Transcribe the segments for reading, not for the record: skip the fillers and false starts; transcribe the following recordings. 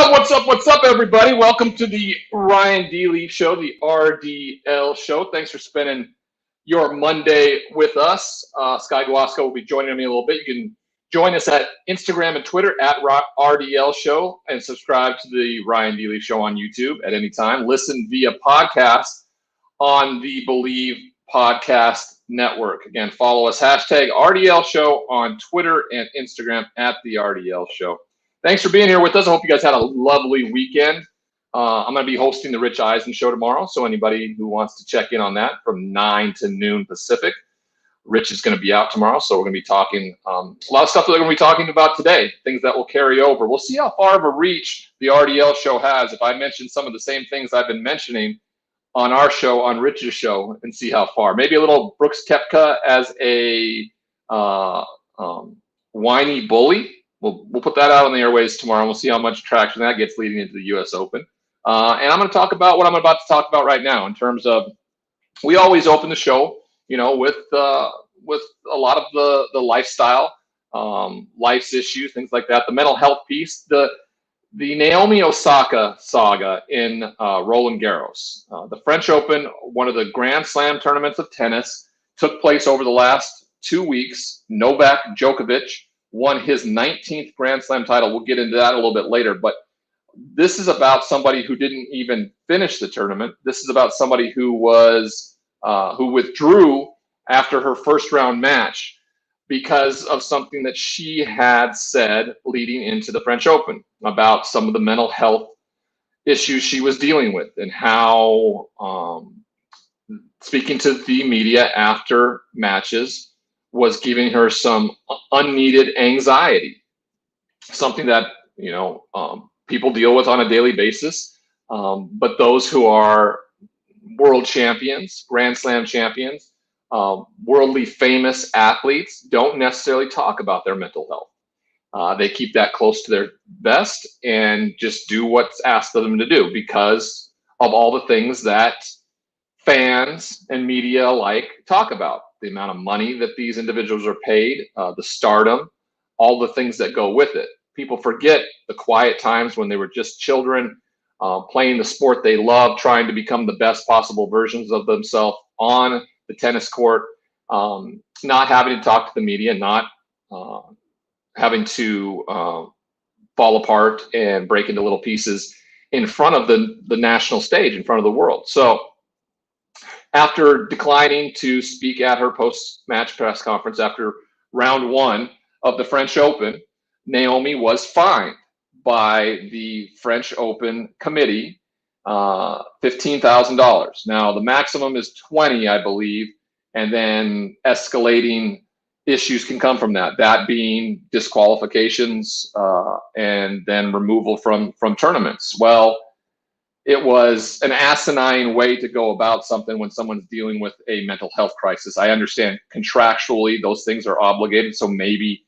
What's up, everybody? Welcome to the Ryan D. Lee Show, the RDL Show. Thanks for spending your Monday with us. Sky Guasco will be joining me a little bit. You can join us at Instagram and Twitter at RDL Show and subscribe to the Ryan D. Lee Show on YouTube at any time. Listen via podcast on the Believe Podcast Network. Again, follow us, hashtag RDL Show on Twitter and Instagram at the RDL Show. Thanks for being here with us. I hope you guys had a lovely weekend. I'm going to be hosting the Rich Eisen Show tomorrow, so anybody who wants to check in on that from 9 to noon Pacific, Rich is going to be out tomorrow, so we're going to be talking a lot of stuff that we're going to be talking about today, things that will carry over. We'll see how far of a reach the RDL Show has if I mention some of the same things I've been mentioning on our show, on Rich's show, and see how far. Maybe a little Brooks Koepka as a whiny bully. We'll put that out on the airways tomorrow. We'll see how much traction that gets leading into the U.S. Open. And I'm going to talk about what I'm about to talk about right now in terms of, we always open the show, with a lot of the lifestyle, life's issues, things like that, the mental health piece, the Naomi Osaka saga in Roland Garros. The French Open, one of the Grand Slam tournaments of tennis, took place over the last 2 weeks. Novak Djokovic won his 19th Grand Slam title. We'll get into that a little bit later, but this is about somebody who didn't even finish the tournament. This is about somebody who withdrew after her first round match because of something that she had said leading into the French Open about some of the mental health issues she was dealing with, and how speaking to the media after matches was giving her some unneeded anxiety, something that, people deal with on a daily basis. But those who are world champions, Grand Slam champions, worldly famous athletes don't necessarily talk about their mental health. They keep that close to their vest and just do what's asked of them to do because of all the things that fans and media alike talk about. The amount of money that these individuals are paid, the stardom, all the things that go with it. People forget the quiet times when they were just children, playing the sport they love, trying to become the best possible versions of themselves on the tennis court, not having to talk to the media, not having to fall apart and break into little pieces in front of the national stage, in front of the world. So after declining to speak at her post-match press conference after round one of the French Open, Naomi was fined by the French Open committee $15,000. Now, the maximum is $20,000, I believe, and then escalating issues can come from that. That being disqualifications and then removal from tournaments. Well, it was an asinine way to go about something when someone's dealing with a mental health crisis. I understand contractually those things are obligated, so maybe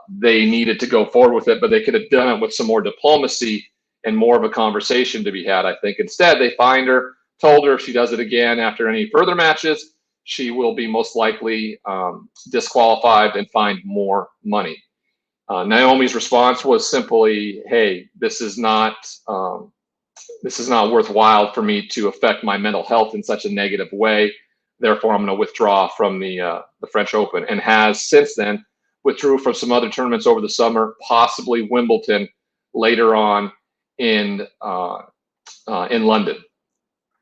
they needed to go forward with it, but they could have done it with some more diplomacy and more of a conversation to be had, I think. Instead, they fined her, told her if she does it again after any further matches, she will be most likely disqualified and fined more money. Naomi's response was simply, hey, this is not worthwhile for me to affect my mental health in such a negative way. Therefore, I'm going to withdraw from the French Open, and has since then withdrew from some other tournaments over the summer, possibly Wimbledon later on in London.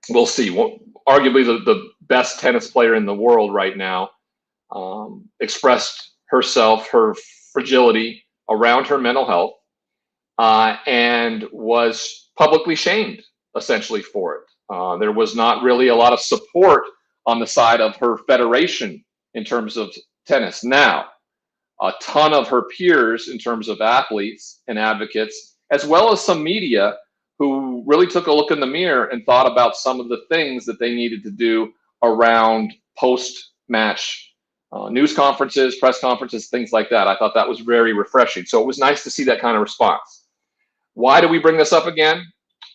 We'll see. Arguably the best tennis player in the world right now expressed herself, her fragility around her mental health, and was publicly shamed essentially for it. There was not really a lot of support on the side of her federation in terms of tennis. Now, a ton of her peers in terms of athletes and advocates, as well as some media who really took a look in the mirror and thought about some of the things that they needed to do around post-match news conferences, press conferences, things like that. I thought that was very refreshing. So it was nice to see that kind of response. Why do we bring this up again?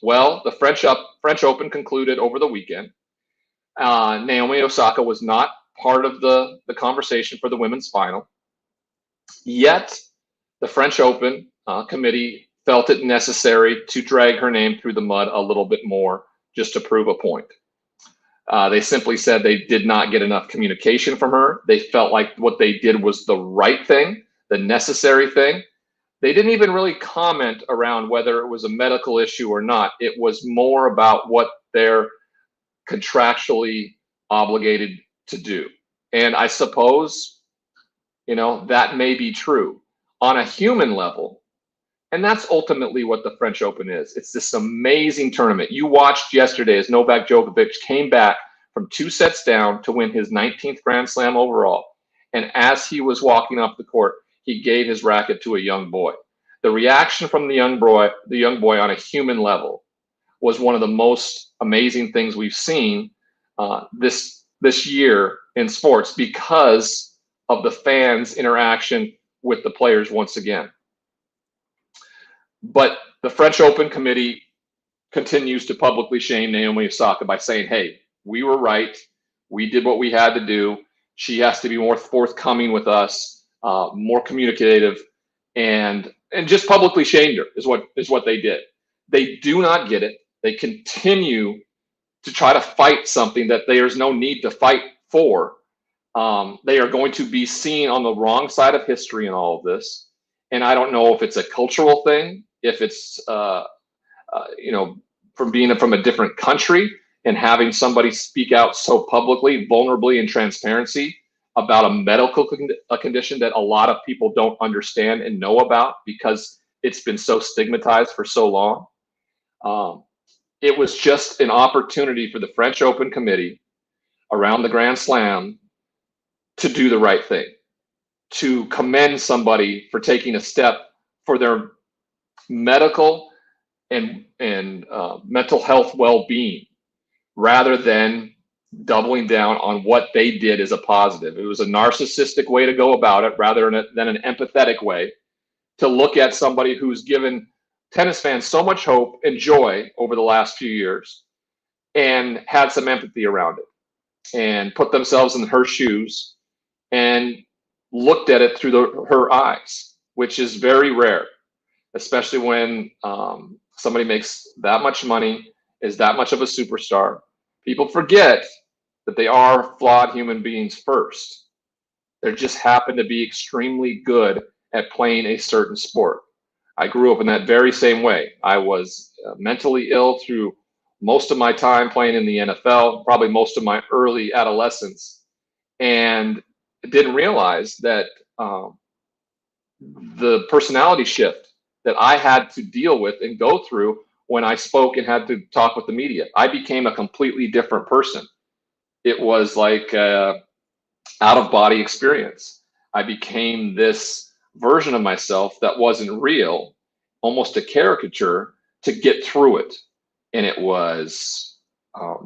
Well, the French Open concluded over the weekend. Naomi Osaka was not part of the conversation for the women's final. Yet, the French Open committee felt it necessary to drag her name through the mud a little bit more just to prove a point. They simply said they did not get enough communication from her. They felt like what they did was the right thing, the necessary thing. They didn't even really comment around whether it was a medical issue or not. It was more about what they're contractually obligated to do. And I suppose, that may be true on a human level. And that's ultimately what the French Open is. It's this amazing tournament. You watched yesterday as Novak Djokovic came back from 2 sets down to win his 19th Grand Slam overall. And as he was walking off the court, he gave his racket to a young boy. The reaction from the young boy on a human level was one of the most amazing things we've seen this year in sports because of the fans' interaction with the players once again. But the French Open committee continues to publicly shame Naomi Osaka by saying, hey, we were right. We did what we had to do. She has to be more forthcoming with us, more communicative, and just publicly shamed her is what they did. They do not get it. They continue to try to fight something that there's no need to fight for. They are going to be seen on the wrong side of history in all of this. And I don't know if it's a cultural thing, if it's, from being from a different country and having somebody speak out so publicly, vulnerably, in transparency about a medical condition that a lot of people don't understand and know about because it's been so stigmatized for so long. It was just an opportunity for the French Open committee around the Grand Slam to do the right thing, to commend somebody for taking a step for their medical and mental health well-being, rather than doubling down on what they did as a positive. It was a narcissistic way to go about it rather than an empathetic way to look at somebody who's given tennis fans so much hope and joy over the last few years and had some empathy around it and put themselves in her shoes and looked at it through her eyes, which is very rare, especially when somebody makes that much money, is that much of a superstar. People forget that they are flawed human beings first. They just happen to be extremely good at playing a certain sport. I grew up in that very same way. I was mentally ill through most of my time playing in the NFL, probably most of my early adolescence, and didn't realize that the personality shift that I had to deal with and go through when I spoke and had to talk with the media. I became a completely different person. It was like an out-of-body experience. I became this version of myself that wasn't real, almost a caricature, to get through it. And it was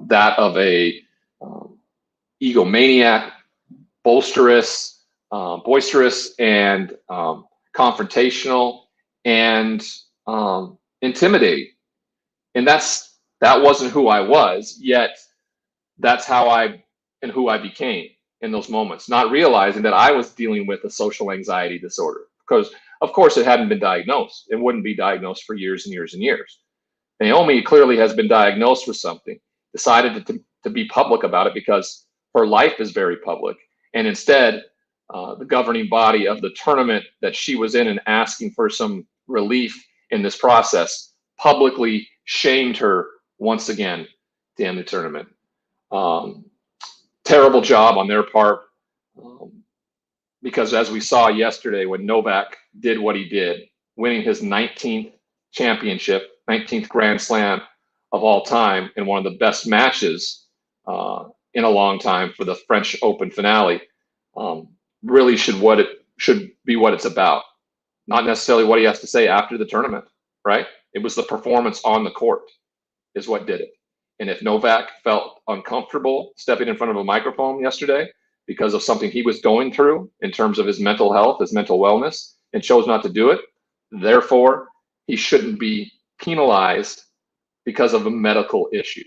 that of a egomaniac, boisterous, and confrontational and intimidating. And that wasn't who I was, yet that's how who I became in those moments, not realizing that I was dealing with a social anxiety disorder, because of course it hadn't been diagnosed. It wouldn't be diagnosed for years and years and years. Naomi clearly has been diagnosed with something, decided to be public about it because her life is very public. And instead, the governing body of the tournament that she was in and asking for some relief in this process publicly shamed her once again to end the tournament. Terrible job on their part, because as we saw yesterday when Novak did what he did, winning his 19th championship, 19th Grand Slam of all time, in one of the best matches in a long time for the French Open finale, really should be what it's about, not necessarily what he has to say after the tournament, right? It was the performance on the court is what did it. And if Novak felt uncomfortable stepping in front of a microphone yesterday because of something he was going through in terms of his mental health, his mental wellness, and chose not to do it, therefore, he shouldn't be penalized because of a medical issue.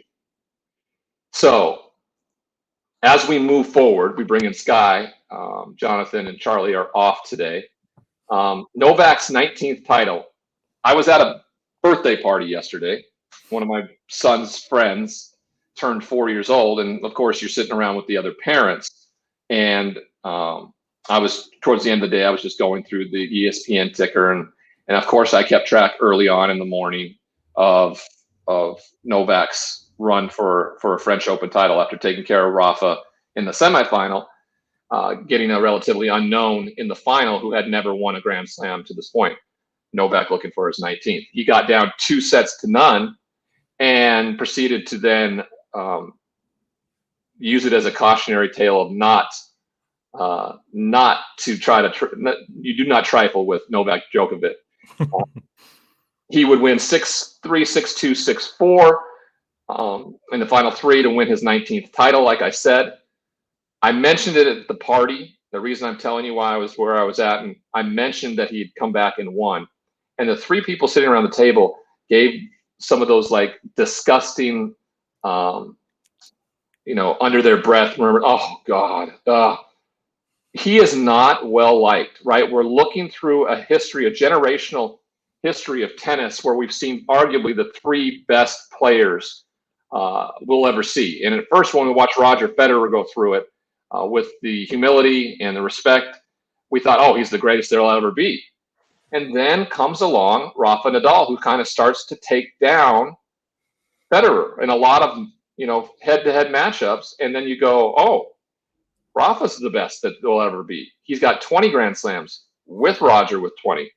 So as we move forward, we bring in Sky. Jonathan and Charlie are off today. Novak's 19th title, I was at a birthday party yesterday. One of my son's friends turned 4 years old, and of course, you're sitting around with the other parents. And I was towards the end of the day, I was just going through the ESPN ticker, and of course, I kept track early on in the morning of Novak's run for a French Open title after taking care of Rafa in the semifinal, getting a relatively unknown in the final who had never won a Grand Slam to this point. Novak looking for his 19th. He got down 2-0 and proceeded to then use it as a cautionary tale of not to try to you do not trifle with Novak Djokovic. He would win 6-3, 6-2, 6-4 in the final three to win his 19th title. Like I said, I mentioned it at the party. The reason I'm telling you why I was where I was at, and I mentioned that he'd come back and won. And the three people sitting around the table gave some of those like disgusting, under their breath, remember, oh God, he is not well liked, right? We're looking through a generational history of tennis where we've seen arguably the three best players we'll ever see. And at first, when we watched Roger Federer go through it with the humility and the respect, we thought, oh, he's the greatest there'll ever be. And then comes along Rafa Nadal, who kind of starts to take down Federer in a lot of, head-to-head matchups. And then you go, oh, Rafa's the best that there'll ever be. He's got 20 Grand Slams with Roger with 20.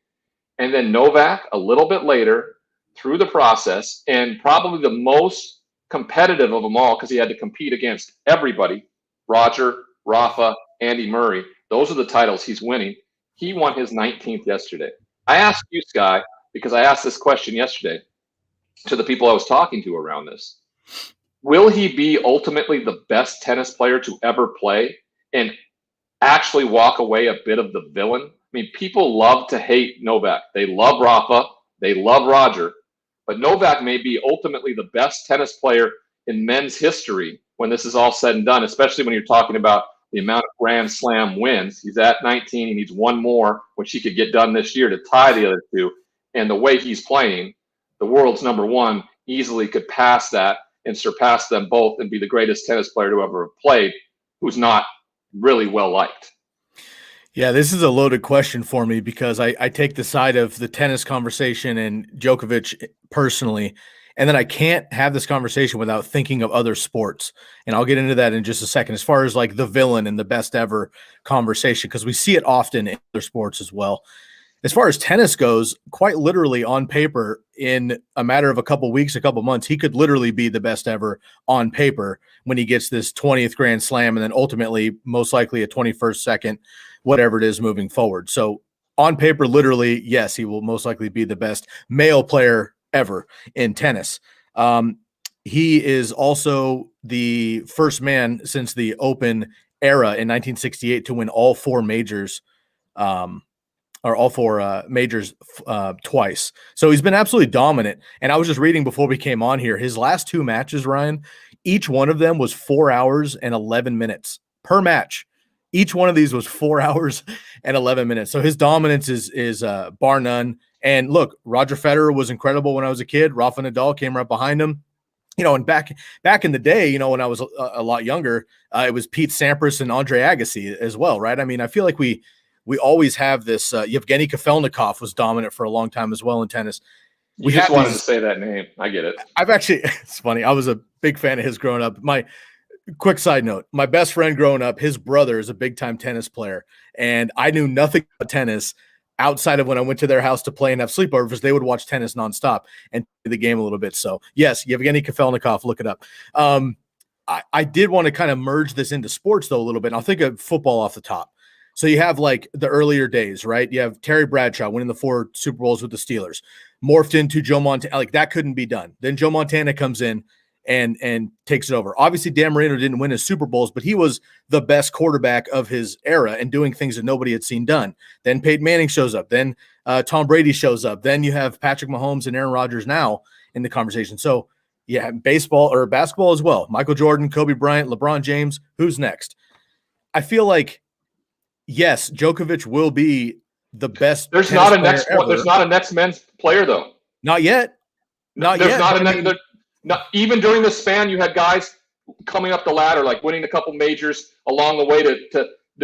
And then Novak a little bit later through the process, and probably the most competitive of them all because he had to compete against everybody, Roger, Rafa, Andy Murray. Those are the titles he's winning. He won his 19th yesterday. I asked you, Sky, because I asked this question yesterday to the people I was talking to around this. Will he be ultimately the best tennis player to ever play and actually walk away a bit of the villain? I mean, people love to hate Novak. They love Rafa. They love Roger. But Novak may be ultimately the best tennis player in men's history when this is all said and done, especially when you're talking about the amount of Grand Slam wins. He's at 19. He needs one more, which he could get done this year to tie the other two. And the way he's playing, the world's number one easily could pass that and surpass them both and be the greatest tennis player to ever have played, who's not really well liked. Yeah, this is a loaded question for me because I take the side of the tennis conversation and Djokovic personally, and then I can't have this conversation without thinking of other sports. And I'll get into that in just a second, as far as like the villain and the best ever conversation, because we see it often in other sports as well. As far as tennis goes, quite literally on paper, in a matter of a couple weeks, a couple months, he could literally be the best ever on paper when he gets this 20th Grand Slam and then ultimately most likely a 21st, second, whatever it is moving forward. So on paper, literally, yes, he will most likely be the best male player ever in tennis. He is also the first man since the Open era in 1968 to win all four majors, twice. So he's been absolutely dominant. And I was just reading before we came on here, his last two matches, Ryan, each one of them was 4 hours and 11 minutes per match. Each one of these was 4 hours and 11 minutes. So his dominance is bar none. And look, Roger Federer was incredible when I was a kid. Rafa Nadal came right behind him. And back in the day, when I was a lot younger, it was Pete Sampras and Andre Agassi as well, right? I mean, I feel like we always have this. Yevgeny Kafelnikov was dominant for a long time as well in tennis. We just wanted to say that name. I get it. It's funny. I was a big fan of his growing up. My quick side note, my best friend growing up, his brother is a big time tennis player. And I knew nothing about tennis outside of when I went to their house to play and have sleepovers. They would watch tennis nonstop and the game a little bit. So yes, Yevgeny Kafelnikov, look it up. I did want to kind of merge this into sports though a little bit. And I'll think of football off the top. So you have like the earlier days, right? You have Terry Bradshaw winning the 4 Super Bowls with the Steelers, morphed into Joe Montana. Like that couldn't be done. Then Joe Montana comes in and takes it over. Obviously, Dan Marino didn't win his Super Bowls, but he was the best quarterback of his era and doing things that nobody had seen done. Then Peyton Manning shows up. Then Tom Brady shows up. Then you have Patrick Mahomes and Aaron Rodgers now in the conversation. So yeah, baseball or basketball as well. Michael Jordan, Kobe Bryant, LeBron James. Who's next? I feel like, yes, Djokovic will be the best. There's not a next men's player though. Not yet. There's not a next. Even during the span, you had guys coming up the ladder, like winning a couple majors along the way.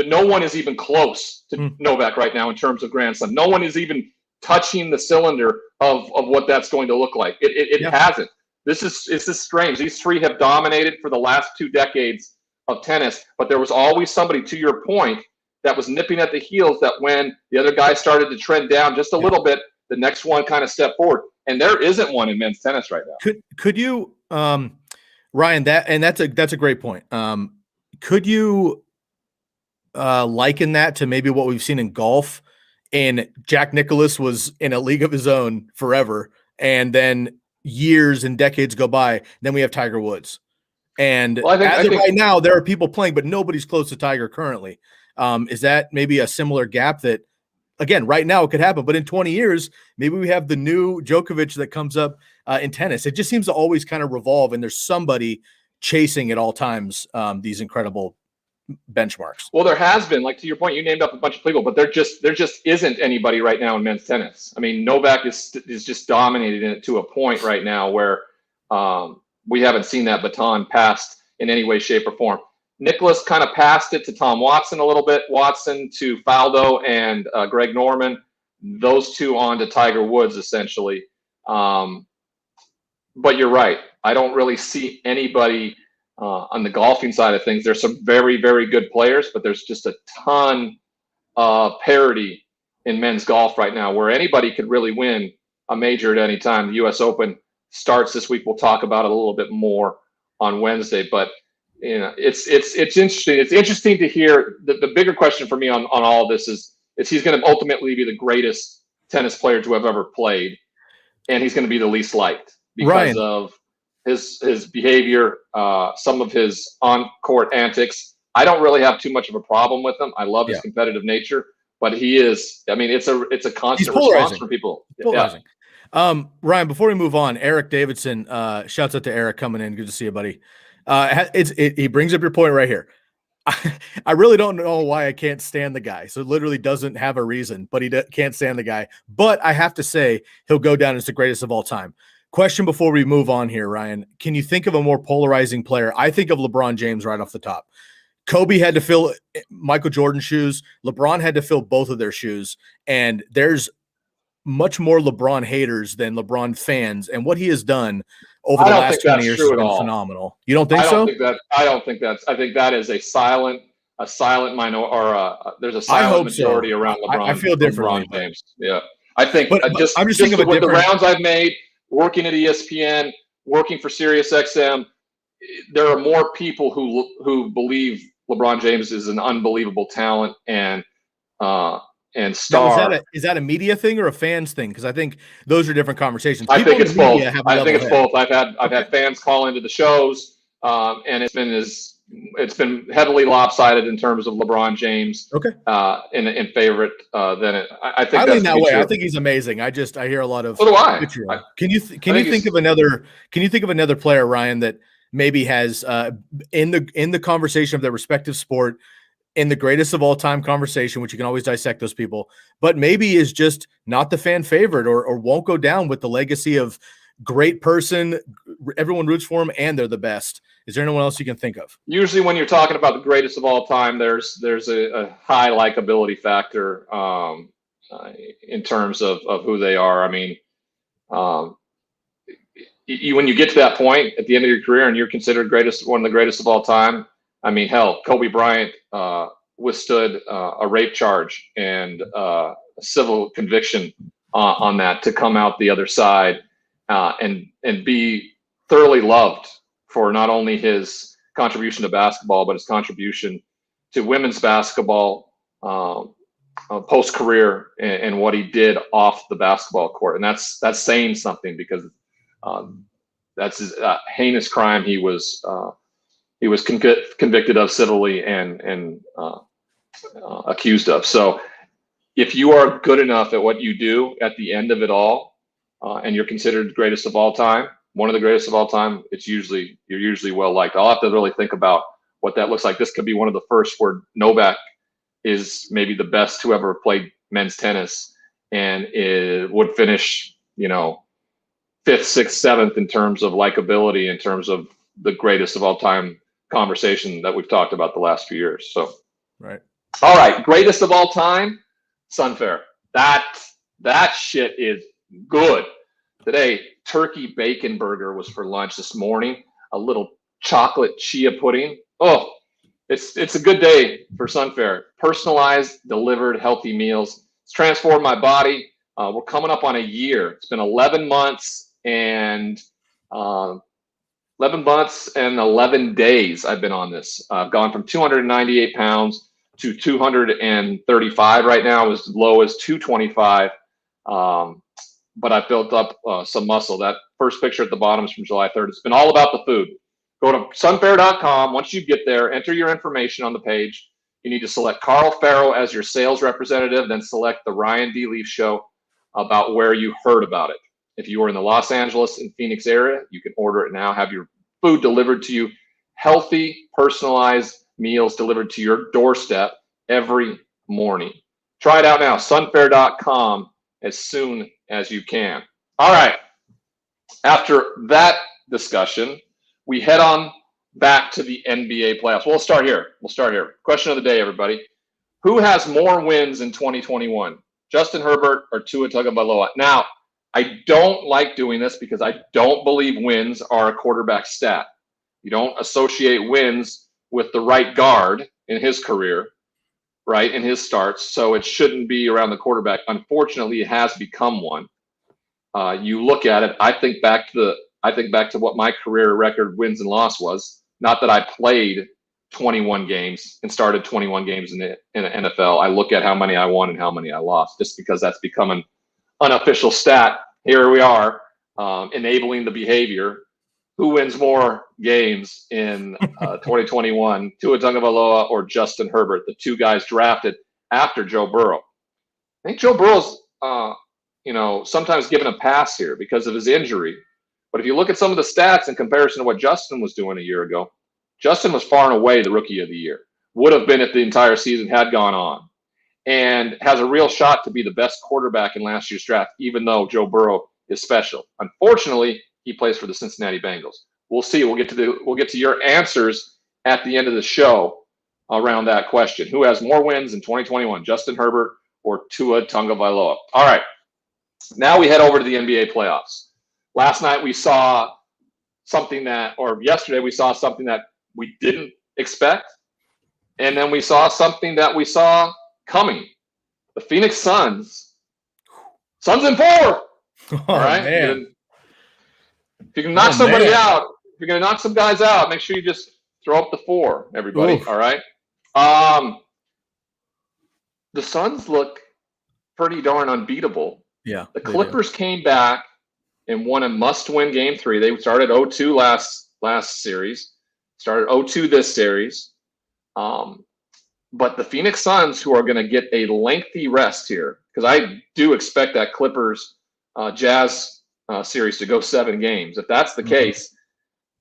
No one is even close to Novak right now in terms of Grand Slam. No one is even touching the cylinder of what that's going to look like. It hasn't. This is strange. These three have dominated for the last 2 decades of tennis, but there was always somebody, to your point, that was nipping at the heels, that when the other guy started to trend down just a little bit, the next one kind of stepped forward. And there isn't one in men's tennis right now. Could you, Ryan, that's a great point. Could you liken that to maybe what we've seen in golf? And Jack Nicklaus was in a league of his own forever, and then years and decades go by. Then we have Tiger Woods, and right now there are people playing, but nobody's close to Tiger currently. Is that maybe a similar gap that, again, right now it could happen, but in 20 years, maybe we have the new Djokovic that comes up in tennis. It just seems to always kind of revolve, and there's somebody chasing at all times these incredible benchmarks. Well, there has been, like, to your point, you named up a bunch of people, but there just isn't anybody right now in men's tennis. I mean, Novak is just dominating it to a point right now where we haven't seen that baton passed in any way, shape, or form. Nicklaus kind of passed it to Tom Watson a little bit, Watson to Faldo and Greg Norman, those two on to Tiger Woods, essentially. But you're right. I don't really see anybody on the golfing side of things. There's some very, very good players, but there's just a ton of parity in men's golf right now where anybody could really win a major at any time. The U.S. Open starts this week. We'll talk about it a little bit more on Wednesday, but it's interesting. It's interesting to hear. The bigger question for me on all of this is he's going to ultimately be the greatest tennis player to have ever played, and he's going to be the least liked because of his behavior, some of his on-court antics. I don't really have too much of a problem with him. I love his competitive nature, but he is. I mean, it's a constant response from people. Polarizing. Ryan, before we move on, Eric Davidson, shouts out to Eric coming in. Good to see you, buddy. He brings up your point right here. I really don't know why I can't stand the guy. So it literally doesn't have a reason, but he can't stand the guy. But I have to say he'll go down as the greatest of all time. Question before we move on here, Ryan. Can you think of a more polarizing player? I think of LeBron James right off the top. Kobe had to fill Michael Jordan's shoes. LeBron had to fill both of their shoes. And there's much more LeBron haters than LeBron fans. And what he has done over the last 20 years has been phenomenal. You don't think so? I don't think I think that is a silent minority, or there's a silent majority around LeBron. I feel differently. LeBron James. Yeah. I think I'm just thinking of with the rounds I've made, working at ESPN, working for SiriusXM, there are more people who believe LeBron James is an unbelievable talent and star. Now, is that a media thing or a fans thing? Because I think those are different conversations. I think it's both. I've had fans call into the shows, and it's been heavily lopsided in terms of LeBron James. Okay. In favorite than it. I think I that's lean that way. true. I think he's amazing. I hear a lot of. So do I. Can you think of another player, Ryan, that maybe has in the conversation of their respective sport, in the greatest of all time conversation, which you can always dissect those people, but maybe is just not the fan favorite or won't go down with the legacy of great person, everyone roots for him, and they're the best. Is there anyone else you can think of? Usually when you're talking about the greatest of all time, there's a high likability factor in terms of who they are. I mean, when you get to that point at the end of your career and you're considered one of the greatest of all time, I mean, hell, Kobe Bryant withstood a rape charge and a civil conviction on that to come out the other side and be thoroughly loved for not only his contribution to basketball, but his contribution to women's basketball post-career and what he did off the basketball court. And that's saying something, because that's his heinous crime he was convicted of civilly and accused of. So if you are good enough at what you do at the end of it all, and you're considered the greatest of all time, one of the greatest of all time, you're usually well liked. I'll have to really think about what that looks like. This could be one of the first where Novak is maybe the best who ever played men's tennis, and it would finish, 5th, 6th, 7th in terms of likability, in terms of the greatest of all time conversation that we've talked about the last few years. So, right. All right, greatest of all time, SUNFARE. That shit is good. Today, turkey bacon burger was for lunch this morning. A little chocolate chia pudding. Oh, it's a good day for SUNFARE. Personalized, delivered, healthy meals. It's transformed my body. We're coming up on a year. It's been 11 months and 11 days I've been on this. I've gone from 298 pounds to 235 right now, as low as 225. But I've built up some muscle. That first picture at the bottom is from July 3rd. It's been all about the food. Go to sunfare.com. Once you get there, enter your information on the page. You need to select Carl Farrow as your sales representative, then select the Ryan D. Leaf Show about where you heard about it. If you are in the Los Angeles and Phoenix area, you can order it now. Have your food delivered to you. Healthy, personalized meals delivered to your doorstep every morning. Try it out now, sunfare.com, as soon as you can. All right. After that discussion, we head on back to the NBA playoffs. We'll start here. Question of the day, everybody. Who has more wins in 2021? Justin Herbert or Tua Tagovailoa? Now, I don't like doing this because I don't believe wins are a quarterback stat. You don't associate wins with the right guard in his career, right, in his starts, so it shouldn't be around the quarterback. Unfortunately, it has become one. You look at it, I think back to what my career record wins and loss was. Not that I played 21 games and started 21 games in the NFL. I look at how many I won and how many I lost, just because that's become an unofficial stat. Here we are, enabling the behavior. Who wins more games in 2021, Tua Tagovailoa or Justin Herbert, the two guys drafted after Joe Burrow? I think Joe Burrow's, sometimes given a pass here because of his injury. But if you look at some of the stats in comparison to what Justin was doing a year ago, Justin was far and away the rookie of the year. Would have been if the entire season had gone on. And has a real shot to be the best quarterback in last year's draft, even though Joe Burrow is special. Unfortunately, he plays for the Cincinnati Bengals. We'll see. We'll get to your answers at the end of the show around that question. Who has more wins in 2021, Justin Herbert or Tua Tagovailoa? All right. Now we head over to the NBA playoffs. Last night we saw yesterday we saw something that we didn't expect, and then we saw something that we saw coming. The Phoenix Suns in 4. All right. Man. If you can knock somebody out, if you're going to knock some guys out, make sure you just throw up the 4, everybody. Oof. All right. The Suns look pretty darn unbeatable. Yeah. The Clippers came back and won a must-win Game 3. They started 0-2 last series, started 0-2 this series. But the Phoenix Suns, who are going to get a lengthy rest here, because I do expect that Clippers Jazz series to go 7 games. If that's the case,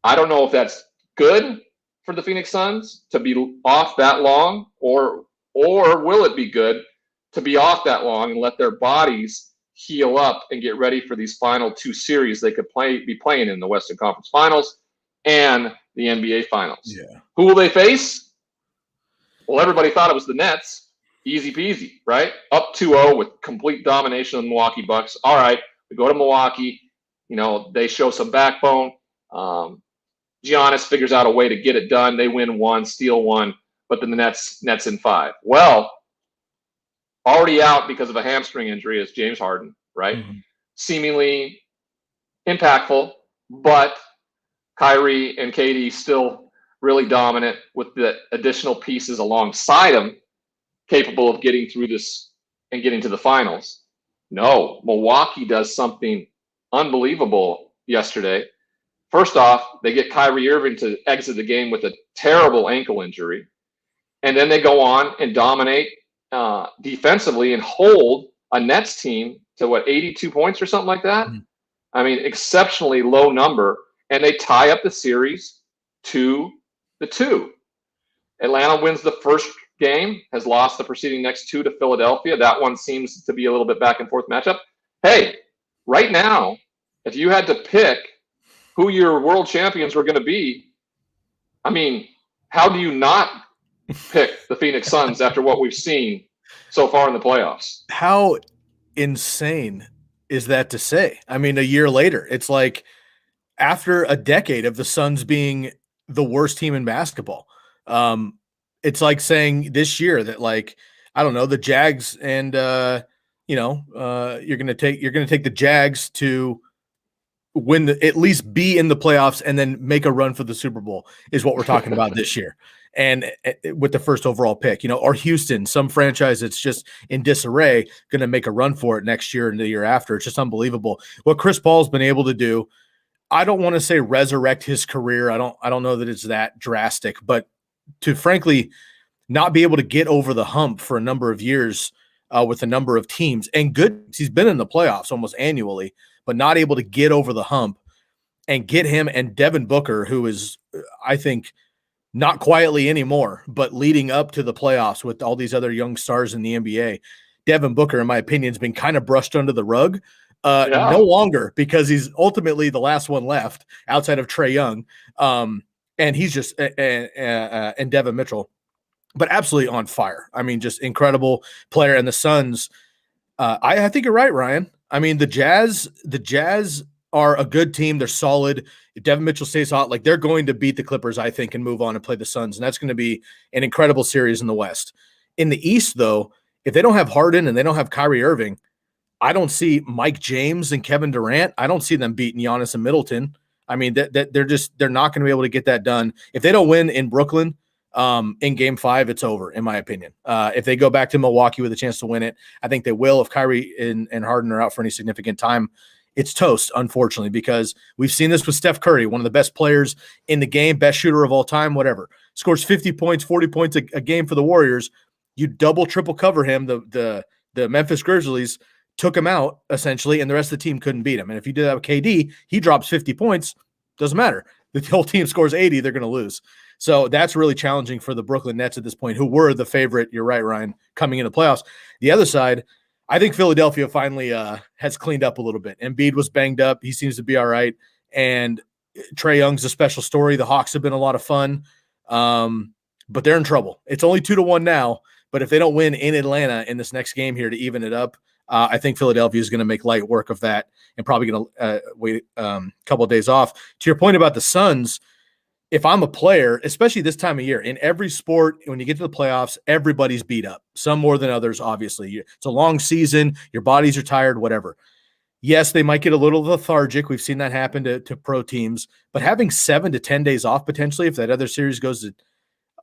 I don't know if that's good for the Phoenix Suns to be off that long, or will it be good to be off that long and let their bodies heal up and get ready for these final 2 series they could be playing in the Western Conference Finals and the NBA Finals. Yeah. Who will they face? Well, everybody thought it was the Nets. Easy peasy, right? Up 2-0 with complete domination of the Milwaukee Bucks. All right, we go to Milwaukee. They show some backbone. Giannis figures out a way to get it done. They win 1, steal 1, but then the Nets in 5. Well, already out because of a hamstring injury is James Harden, right? Mm-hmm. Seemingly impactful, but Kyrie and KD still really dominant with the additional pieces alongside him, capable of getting through this and getting to the finals. No, Milwaukee does something unbelievable yesterday. First off, they get Kyrie Irving to exit the game with a terrible ankle injury. And then they go on and dominate defensively and hold a Nets team to 82 points or something like that? Mm-hmm. I mean, exceptionally low number. And they tie up the series 2-2. Atlanta wins the first game, has lost the preceding next 2 to Philadelphia. That one seems to be a little bit back and forth matchup. Hey, right now, if you had to pick who your world champions were going to be, I mean, how do you not pick the Phoenix Suns after what we've seen so far in the playoffs? How insane is that to say? I mean, a year later, it's like after a decade of the Suns being the worst team in basketball. It's like saying this year that, like, I don't know, the Jags and you're going to take the Jags to win at least be in the playoffs and then make a run for the Super Bowl is what we're talking about this year. And with the first overall pick, or Houston, some franchise that's just in disarray, going to make a run for it next year and the year after. It's just unbelievable what Chris Paul's been able to do. I don't want to say resurrect his career. I don't know that it's that drastic, but to frankly not be able to get over the hump for a number of years with a number of teams and good. He's been in the playoffs almost annually, but not able to get over the hump and get him and Devin Booker, who is, I think, not quietly anymore, but leading up to the playoffs with all these other young stars in the NBA. Devin Booker, in my opinion, has been kind of brushed under the rug. No longer, because he's ultimately the last one left outside of Trae Young. And he's just and Devin Mitchell, but absolutely on fire. I mean, just incredible player. And the Suns, I think you're right, Ryan. I mean, the Jazz are a good team. They're solid. If Devin Mitchell stays hot, like, they're going to beat the Clippers, I think, and move on and play the Suns. And that's going to be an incredible series in the West. In the East, though, if they don't have Harden and they don't have Kyrie Irving, I don't see Mike James and Kevin Durant. I don't see them beating Giannis and Middleton. I mean, they're not going to be able to get that done. If they don't win in Brooklyn in Game 5, it's over, in my opinion. If they go back to Milwaukee with a chance to win it, I think they will. If Kyrie and Harden are out for any significant time, it's toast, unfortunately, because we've seen this with Steph Curry, one of the best players in the game, best shooter of all time, whatever. Scores 50 points, 40 points a game for the Warriors. You double, triple cover him. The Memphis Grizzlies took him out, essentially, and the rest of the team couldn't beat him. And if you do that with KD, he drops 50 points, doesn't matter. The whole team scores 80, they're going to lose. So that's really challenging for the Brooklyn Nets at this point, who were the favorite, you're right, Ryan, coming into playoffs. The other side, I think Philadelphia finally has cleaned up a little bit. Embiid was banged up. He seems to be all right. And Trae Young's a special story. The Hawks have been a lot of fun, but they're in trouble. It's only 2-1 now, but if they don't win in Atlanta in this next game here to even it up, I think Philadelphia is going to make light work of that and probably going to wait a couple of days off. To your point about the Suns, if I'm a player, especially this time of year, in every sport, when you get to the playoffs, everybody's beat up, some more than others, obviously. It's a long season. Your bodies are tired, whatever. Yes, they might get a little lethargic. We've seen that happen to pro teams. But having 7 to 10 days off potentially, if that other series goes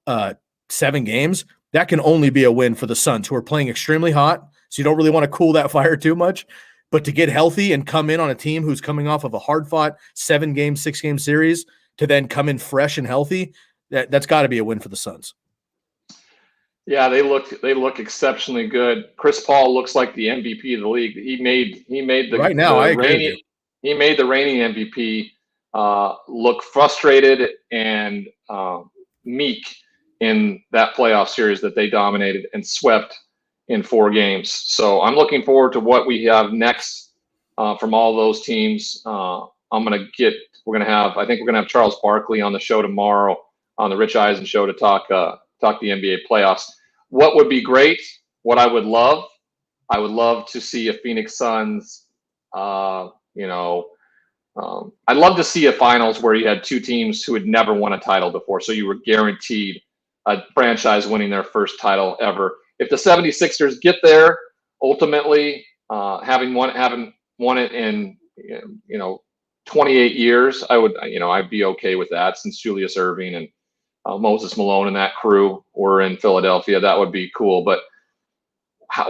to 7 games, that can only be a win for the Suns, who are playing extremely hot. So you don't really want to cool that fire too much. But to get healthy and come in on a team who's coming off of a hard-fought 7-game, 6-game series – to then come in fresh and healthy, that's got to be a win for the Suns. Yeah, they look exceptionally good. Chris Paul looks like the MVP of the league. He made the right now. I agree. He made the reigning MVP look frustrated and meek in that playoff series that they dominated and swept in 4 games. So I'm looking forward to what we have next from all those teams. We're going to have Charles Barkley on the show tomorrow on the Rich Eisen show to talk the NBA playoffs. What would be great, what I would love to see a Phoenix Suns, I'd love to see a finals where you had 2 teams who had never won a title before. So you were guaranteed a franchise winning their first title ever. If the 76ers get there, ultimately, having won it in, 28 years, I'd be okay with that, since Julius Erving and Moses Malone and that crew were in Philadelphia. That would be cool. But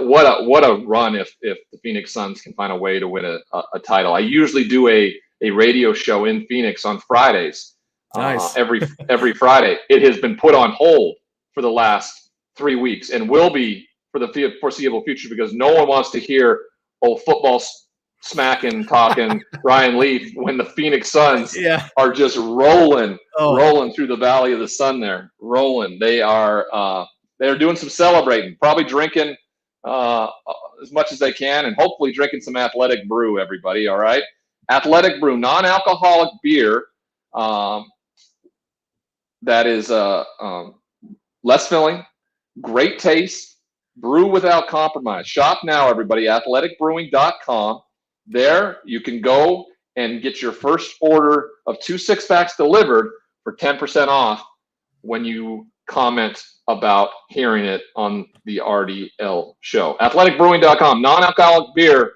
what a run if the Phoenix Suns can find a way to win a title. I usually do a radio show in Phoenix on Fridays. Nice. Every Friday. It has been put on hold for the last 3 weeks and will be for the foreseeable future, because no one wants to hear old football smacking, talking Ryan Leaf when the Phoenix Suns are just rolling through the Valley of the Sun there. Rolling. They they're doing some celebrating, probably drinking as much as they can, and hopefully drinking some Athletic Brew, everybody, all right? Athletic Brew, non-alcoholic beer that is less filling, great taste, brew without compromise. Shop now, everybody, athleticbrewing.com. There you can go and get your first order of 2 6-packs delivered for 10% off when you comment about hearing it on the RDL show. Athleticbrewing.com, non-alcoholic beer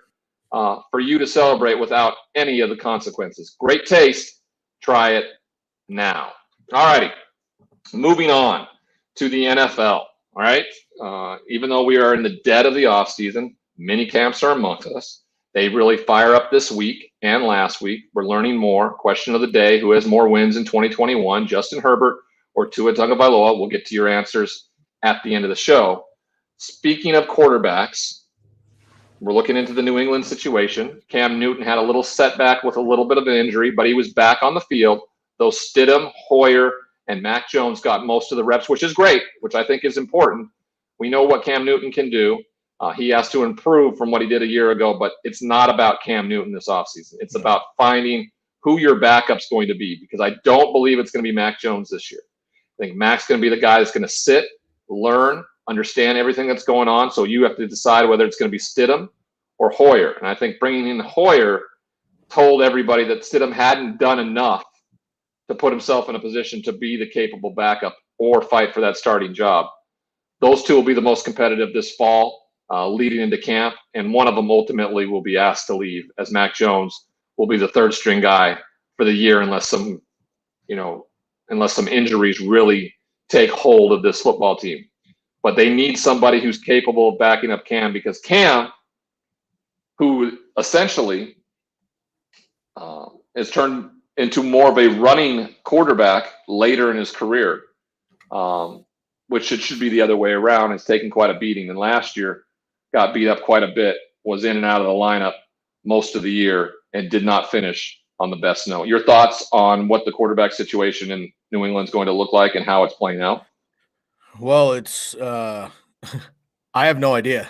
for you to celebrate without any of the consequences. Great taste. Try it now. All righty. Moving on to the NFL. All right. Even though we are in the dead of the offseason, mini camps are amongst us. They really fire up this week and last week. We're learning more. Question of the day: who has more wins in 2021, Justin Herbert or Tua Tagovailoa? We'll get to your answers at the end of the show. Speaking of quarterbacks, we're looking into the New England situation. Cam Newton had a little setback with a little bit of an injury, but he was back on the field. Though Stidham, Hoyer, and Mac Jones got most of the reps, which is great, which I think is important. We know what Cam Newton can do. He has to improve from what he did a year ago, but it's not about Cam Newton this offseason. It's about finding who your backup's going to be, because I don't believe it's going to be Mac Jones this year. I think Mac's going to be the guy that's going to sit, learn, understand everything that's going on. So you have to decide whether it's going to be Stidham or Hoyer. And I think bringing in Hoyer told everybody that Stidham hadn't done enough to put himself in a position to be the capable backup or fight for that starting job. Those two will be the most competitive this fall, leading into camp, and one of them ultimately will be asked to leave, as Mac Jones will be the third string guy for the year unless some injuries really take hold of this football team. But they need somebody who's capable of backing up Cam, because Cam, who essentially has turned into more of a running quarterback later in his career, which it should be the other way around, has taken quite a beating. And last year got beat up quite a bit, was in and out of the lineup most of the year, and did not finish on the best note. Your thoughts on what the quarterback situation in New England is going to look like and how it's playing out? Well, it's I have no idea.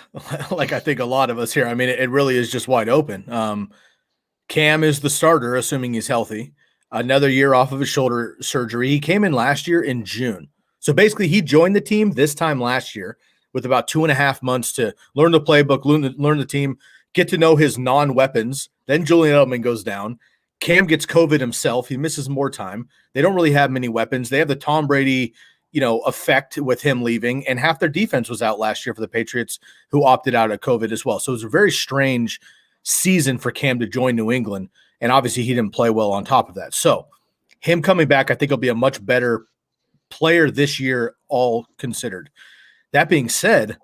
Like I think a lot of us here. I mean, it really is just wide open. Cam is the starter, assuming he's healthy. Another year off of his shoulder surgery. He came in last year in June. So basically he joined the team this time last year with about 2.5 months to learn the playbook, learn the team, get to know his non-weapons. Then Julian Edelman goes down. Cam gets COVID himself. He misses more time. They don't really have many weapons. They have the Tom Brady, effect with him leaving, and half their defense was out last year for the Patriots, who opted out of COVID as well. So it was a very strange season for Cam to join New England. And obviously he didn't play well on top of that. So him coming back, I think he'll be a much better player this year, all considered. That being said,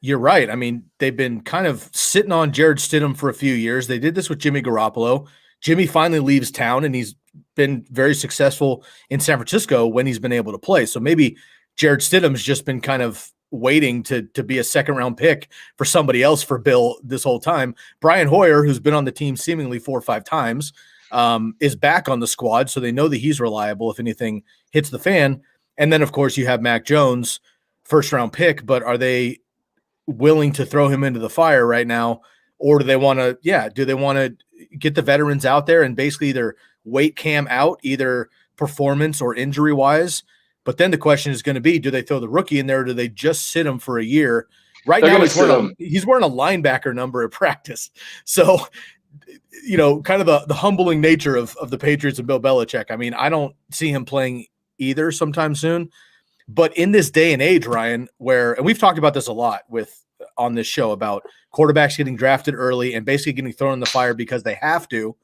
you're right. I mean, they've been kind of sitting on Jared Stidham for a few years. They did this with Jimmy Garoppolo. Jimmy finally leaves town, and he's been very successful in San Francisco when he's been able to play. So maybe Jared Stidham's just been kind of waiting to be a second-round pick for somebody else for Bill this whole time. Brian Hoyer, who's been on the team seemingly 4 or 5 times, is back on the squad, so they know that he's reliable if anything hits the fan. And then, of course, you have Mac Jones, first-round pick, but are they willing to throw him into the fire right now, or do they want to get the veterans out there and basically either wait Cam out, either performance or injury-wise? But then the question is going to be, do they throw the rookie in there, or do they just sit him for a year? Right now, he's wearing a linebacker number at practice. So, kind of the humbling nature of the Patriots and Bill Belichick. I mean, I don't see him playing either sometime soon. But in this day and age, Ryan, and we've talked about this a lot on this show about quarterbacks getting drafted early and basically getting thrown in the fire because they have to.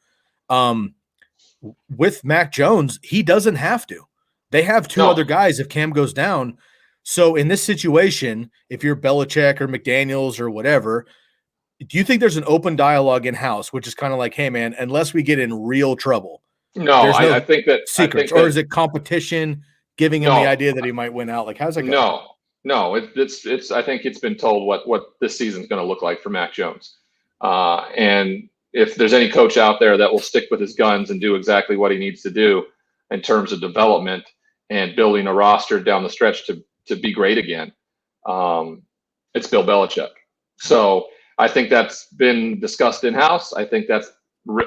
With Mac Jones, he doesn't have to. They have two other guys if Cam goes down. So in this situation, if you're Belichick or McDaniels or whatever, do you think there's an open dialogue in-house, which is kind of like, hey, man, unless we get in real trouble? No, I think that secrets, or is it competition giving him the idea that he might win out? Like, how's it go? No. It's. I think it's been told what this season's going to look like for Mac Jones, and if there's any coach out there that will stick with his guns and do exactly what he needs to do in terms of development and building a roster down the stretch to be great again, it's Bill Belichick. So I think that's been discussed in-house. I think that's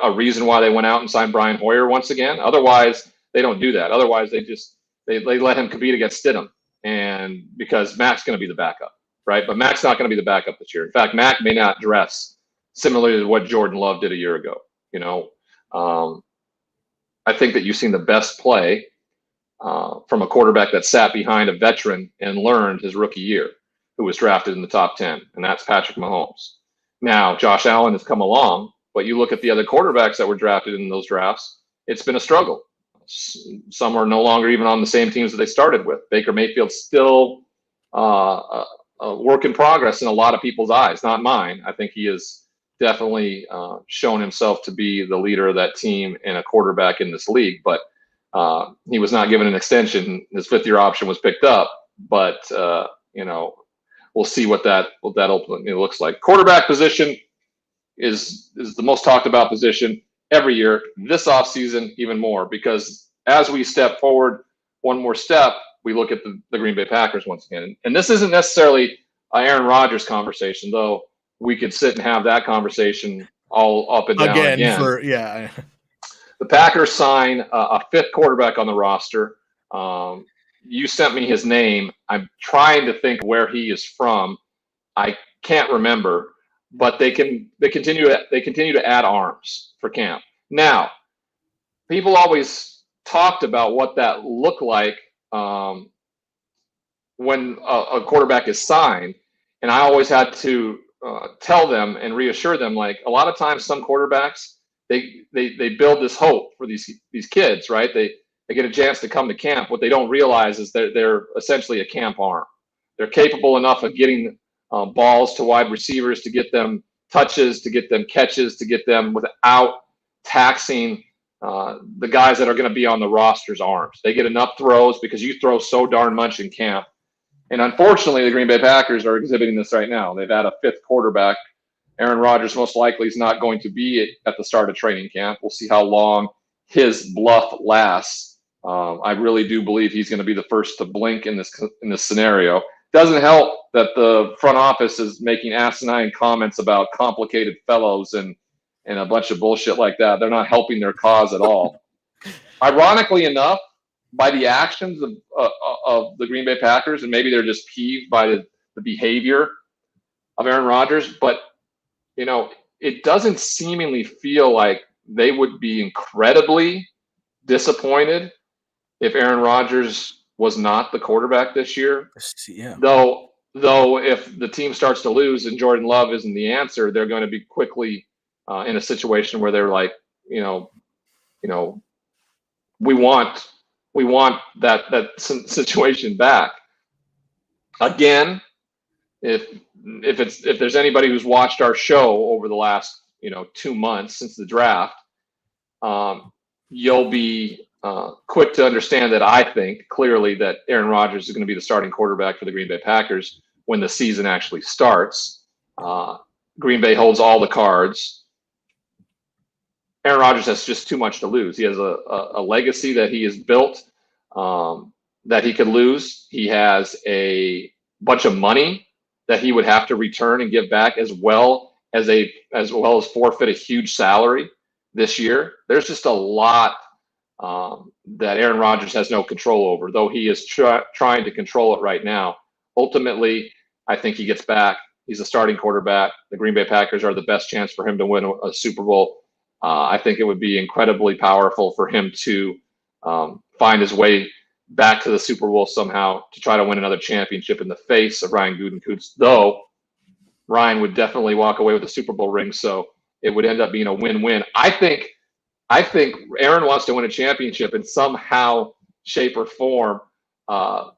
a reason why they went out and signed Brian Hoyer once again. Otherwise, they don't do that. Otherwise, they let him compete against Stidham, and because Mac's going to be the backup, right? But Mac's not going to be the backup this year. In fact, Mac may not dress similarly to what Jordan Love did a year ago. I think that you've seen the best play from a quarterback that sat behind a veteran and learned his rookie year, who was drafted in the top 10, and that's Patrick Mahomes. Now, Josh Allen has come along, but you look at the other quarterbacks that were drafted in those drafts, it's been a struggle. Some are no longer even on the same teams that they started with. Baker Mayfield's still a work in progress in a lot of people's eyes, not mine. I think he has definitely shown himself to be the leader of that team and a quarterback in this league, but he was not given an extension. His fifth-year option was picked up, but we'll see what that ultimately looks like. Quarterback position is the most talked about position every year. This offseason, even more, because as we step forward one more step, we look at the Green Bay Packers once again. And this isn't necessarily an Aaron Rodgers conversation, though we could sit and have that conversation all up and down again. The Packers sign a fifth quarterback on the roster. You sent me his name. I'm trying to think where he is from. I can't remember, but they continue to add arms for camp. Now, people always talked about what that looked like when a quarterback is signed, and I always had to tell them and reassure them, like, a lot of times some quarterbacks they build this hope for these kids, right? They get a chance to come to camp. What they don't realize is they're essentially a camp arm. They're capable enough of getting balls to wide receivers, to get them touches, to get them catches, to get them without taxing the guys that are going to be on the roster's arms. They get enough throws because you throw so darn much in camp. And unfortunately, the Green Bay Packers are exhibiting this right now. They've had a fifth quarterback. Aaron Rodgers most likely is not going to be at the start of training camp. We'll see how long his bluff lasts. I really do believe he's going to be the first to blink in this scenario. Doesn't help that the front office is making asinine comments about complicated fellows and a bunch of bullshit like that. They're not helping their cause at all. Ironically enough, by the actions of the Green Bay Packers, and maybe they're just peeved by the behavior of Aaron Rodgers, but it doesn't seemingly feel like they would be incredibly disappointed if Aaron Rodgers was not the quarterback this year. Yeah. Though if the team starts to lose and Jordan Love isn't the answer, they're going to be quickly in a situation where they're like, we want that situation back. Again, if there's anybody who's watched our show over the last 2 months since the draft, you'll be quick to understand that I think clearly that Aaron Rodgers is going to be the starting quarterback for the Green Bay Packers when the season actually starts. Green Bay holds all the cards. Aaron Rodgers has just too much to lose. He has a legacy that he has built that he could lose. He has a bunch of money that he would have to return and give back, as well as forfeit a huge salary this year. There's just a lot that Aaron Rodgers has no control over, though he is trying to control it right now. Ultimately, I think he gets back. He's a starting quarterback. The Green Bay Packers are the best chance for him to win a Super Bowl. I think it would be incredibly powerful for him to find his way back to the Super Bowl somehow to try to win another championship in the face of Ryan Gutekunst, though Ryan would definitely walk away with a Super Bowl ring, so it would end up being a win-win. I think Aaron wants to win a championship in somehow, shape, or form, not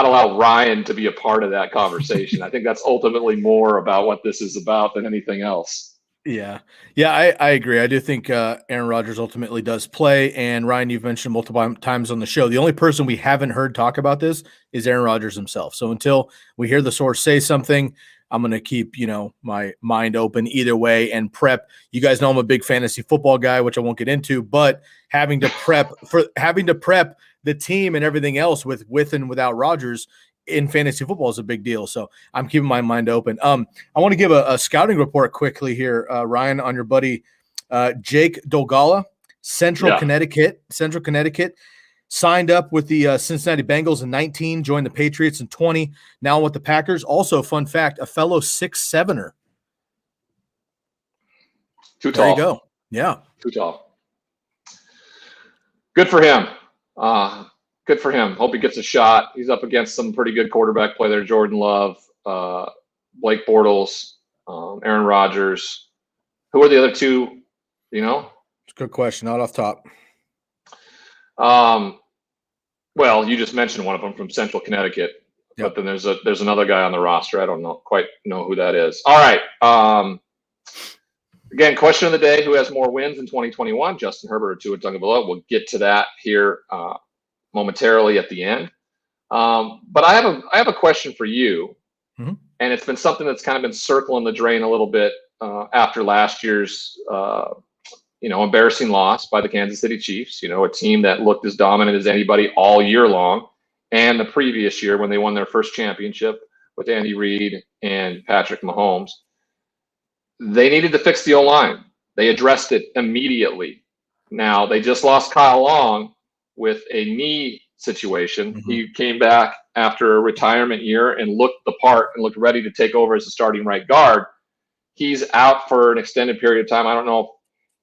allow Ryan to be a part of that conversation. I think that's ultimately more about what this is about than anything else. Yeah, I agree. I do think Aaron Rodgers ultimately does play. And Ryan, you've mentioned multiple times on the show, the only person we haven't heard talk about this is Aaron Rodgers himself. So until we hear the source say something, I'm going to keep, my mind open either way and prep. You guys know I'm a big fantasy football guy, which I won't get into, but having to prep the team and everything else with and without Rodgers, in fantasy football is a big deal. So I'm keeping my mind open. I want to give a scouting report quickly here, Ryan, on your buddy Jake Dolgala, Central Connecticut, signed up with the Cincinnati Bengals in 19, joined the Patriots in 20, now with the Packers. Also, fun fact, a fellow 6'7"er. Too tall. There you go. Yeah. Too tall. Good for him. Good for him. Hope he gets a shot. He's up against some pretty good quarterback play there. Jordan Love, Blake Bortles, Aaron Rodgers. Who are the other two? You know? It's a good question. Not off top. Well, you just mentioned one of them from Central Connecticut, but then there's another guy on the roster. I don't quite know who that is. All right. Again, question of the day: who has more wins in 2021? Justin Herbert or Tua Tagovailoa? We'll get to that here momentarily at the end. But I have a question for you, and it's been something that's kind of been circling the drain a little bit after last year's embarrassing loss by the Kansas City Chiefs. A team that looked as dominant as anybody all year long, and the previous year when they won their first championship with Andy Reid and Patrick Mahomes. They needed to fix the O-line. They addressed it immediately. Now, they just lost Kyle Long with a knee situation. He came back after a retirement year and looked the part and looked ready to take over as the starting right guard. He's out for an extended period of time. I don't know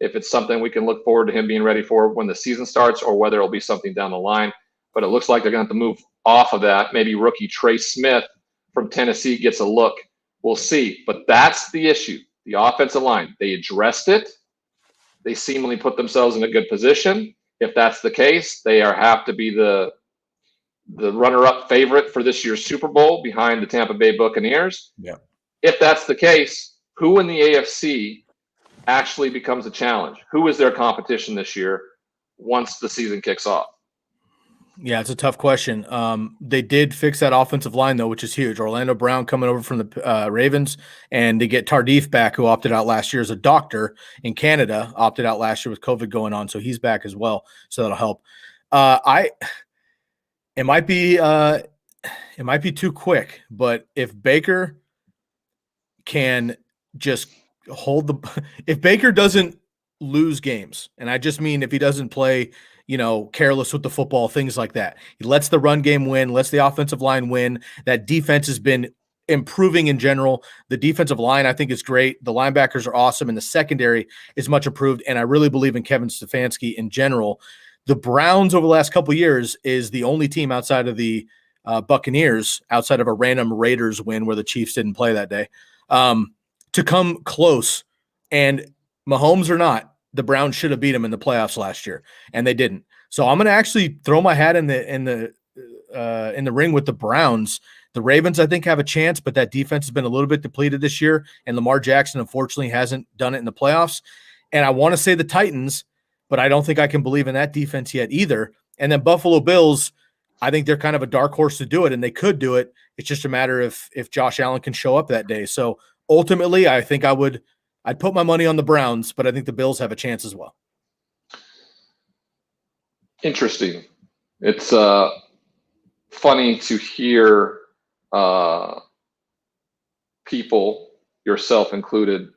if it's something we can look forward to him being ready for when the season starts or whether it'll be something down the line. But it looks like they're going to have to move off of that. Maybe rookie Trey Smith from Tennessee gets a look. We'll see. But that's the issue. The offensive line, they addressed it. They seemingly put themselves in a good position. If that's the case, they have to be the runner-up favorite for this year's Super Bowl behind the Tampa Bay Buccaneers. Yeah. If that's the case, who in the AFC actually becomes a challenge? Who is their competition this year once the season kicks off? Yeah, it's a tough question. They did fix that offensive line, though, which is huge. Orlando Brown coming over from the Ravens, and they get Tardif back, who opted out last year as a doctor in Canada, opted out last year with COVID going on, so he's back as well, so that'll help. It might be too quick, but if Baker can just if Baker doesn't lose games, and I just mean if he doesn't play careless with the football, things like that. He lets the run game win, lets the offensive line win. That defense has been improving in general. The defensive line, I think, is great. The linebackers are awesome, and the secondary is much improved, and I really believe in Kevin Stefanski in general. The Browns over the last couple of years is the only team outside of the Buccaneers, outside of a random Raiders win where the Chiefs didn't play that day, to come close. And Mahomes or not, the Browns should have beat them in the playoffs last year, and they didn't. So I'm going to actually throw my hat in the ring with the Browns. The Ravens, I think, have a chance, but that defense has been a little bit depleted this year, and Lamar Jackson, unfortunately, hasn't done it in the playoffs. And I want to say the Titans, but I don't think I can believe in that defense yet either. And then Buffalo Bills, I think they're kind of a dark horse to do it, and they could do it. It's just a matter if Josh Allen can show up that day. So ultimately, I think I'd put my money on the Browns, but I think the Bills have a chance as well. Interesting. It's funny to hear people, yourself included,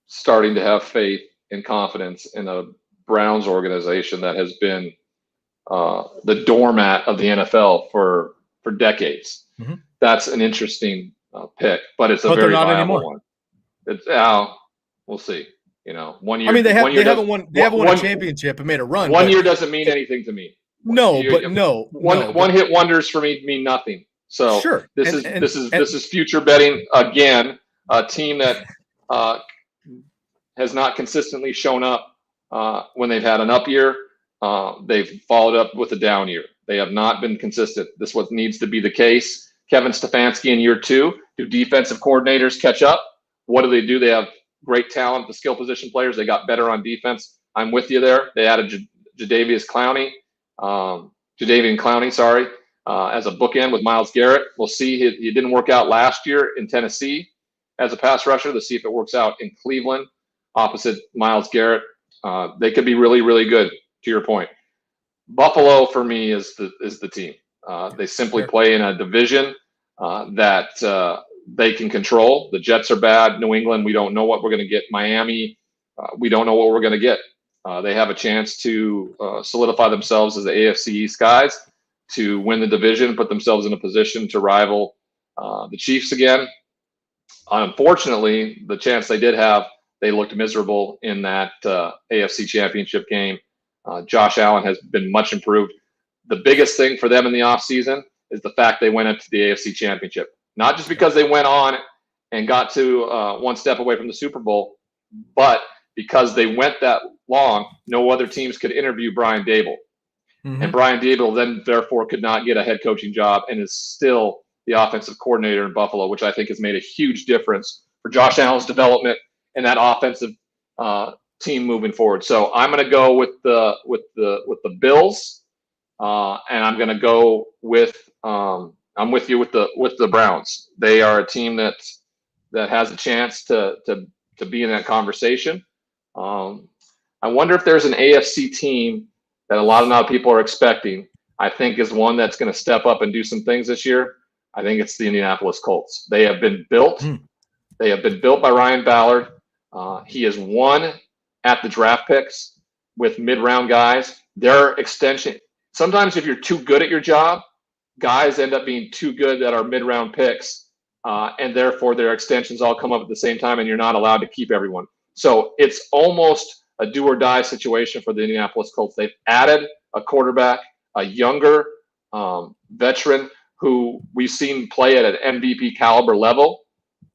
starting to have faith and confidence in a Browns organization that has been the doormat of the NFL for decades. That's an interesting pick, but it's a very viable one. It's we'll see. 1 year. I mean, they haven't won a championship and made a run. 1 year doesn't mean anything to me. One hit wonders for me mean nothing. So sure. This is future betting again. A team that has not consistently shown up when they've had an up year. They've followed up with a down year. They have not been consistent. This is what needs to be the case. Kevin Stefanski in year 2. Do defensive coordinators catch up? What do? They have great talent, the skill position players. They got better on defense. I'm with you there. They added Jadeveon Clowney, as a bookend with Myles Garrett. We'll see. He didn't work out last year in Tennessee as a pass rusher. Let's see if it works out in Cleveland opposite Myles Garrett. They could be really, really good, to your point. Buffalo, for me, is the team. They simply play in a division that they can control. The Jets are bad. New England, we don't know what we're going to get. Miami, we don't know what we're going to get. They have a chance to solidify themselves as the AFC East guys, to win the division, put themselves in a position to rival the Chiefs again. Unfortunately, the chance they did have, they looked miserable in that AFC Championship game. Josh Allen has been much improved. The biggest thing for them in the offseason is the fact they went into the AFC Championship. Not just because they went on and got to one step away from the Super Bowl, but because they went that long, no other teams could interview Brian Daboll. Mm-hmm. And Brian Daboll then, therefore, could not get a head coaching job and is still the offensive coordinator in Buffalo, which I think has made a huge difference for Josh Allen's development and that offensive team moving forward. So I'm going to go with the Bills, and I'm going to go with I'm with you with the Browns. They are a team that has a chance to be in that conversation. I wonder if there's an AFC team that a lot of people are expecting. I think is one that's going to step up and do some things this year. I think it's the Indianapolis Colts. They have been built. They have been built by Ryan Ballard. He has won at the draft picks with mid-round guys. Their extension. Sometimes if you're too good at your job, guys end up being too good that are mid-round picks, and therefore their extensions all come up at the same time, and you're not allowed to keep everyone. So it's almost a do-or-die situation for the Indianapolis Colts. They've added a quarterback, a younger veteran who we've seen play at an MVP caliber level,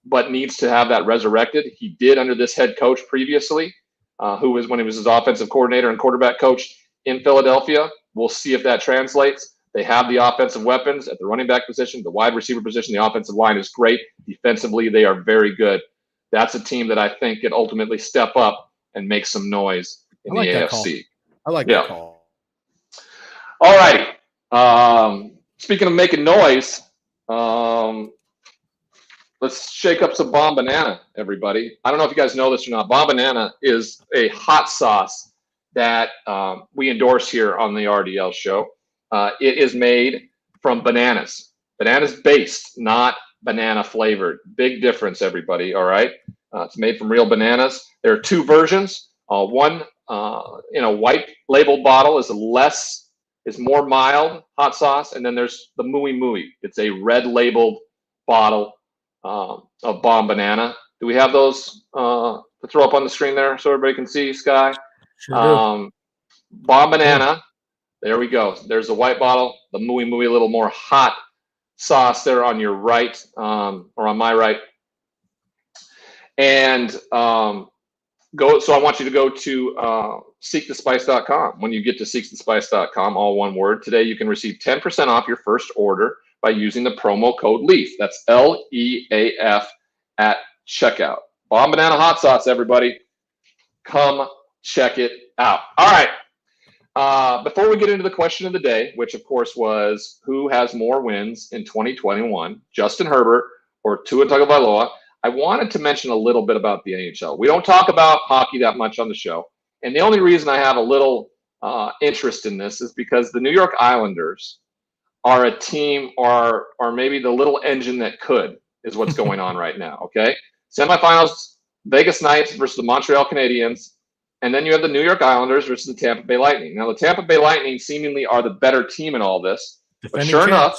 but needs to have that resurrected. He did under this head coach previously, who was when he was his offensive coordinator and quarterback coach in Philadelphia. We'll see if that translates. They have the offensive weapons at the running back position, the wide receiver position. The offensive line is great. Defensively, they are very good. That's a team that I think could ultimately step up and make some noise in the AFC. I like that call. All righty. Speaking of making noise, let's shake up some Bomb Banana, everybody. I don't know if you guys know this or not. Bomb Banana is a hot sauce that we endorse here on the RDL show. It is made from bananas. Bananas based, not banana flavored. Big difference, everybody, all right? It's made from real bananas. There are two versions. One in a white label bottle is more mild hot sauce, and then there's the Mooey Mooey. It's a red labeled bottle of Bomb Banana. Do we have those to throw up on the screen there so everybody can see, Sky? Sure do. Bomb Banana. There we go. There's the white bottle, the Mooey Mooey, a little more hot sauce there on your right, or on my right. And so I want you to go to seekthespice.com. When you get to seekthespice.com, all one word, today you can receive 10% off your first order by using the promo code LEAF. That's LEAF at checkout. Bomb Banana hot sauce, everybody. Come check it out. All right. Before we get into the question of the day, which of course was who has more wins in 2021, Justin Herbert or Tua Tagovailoa, I wanted to mention a little bit about the NHL. We don't talk about hockey that much on the show. And the only reason I have a little interest in this is because the New York Islanders are a team, or maybe the little engine that could, is what's going on right now, okay? Semifinals, Vegas Knights versus the Montreal Canadiens. And then you have the New York Islanders versus the Tampa Bay Lightning. Now, the Tampa Bay Lightning seemingly are the better team in all this. But sure enough,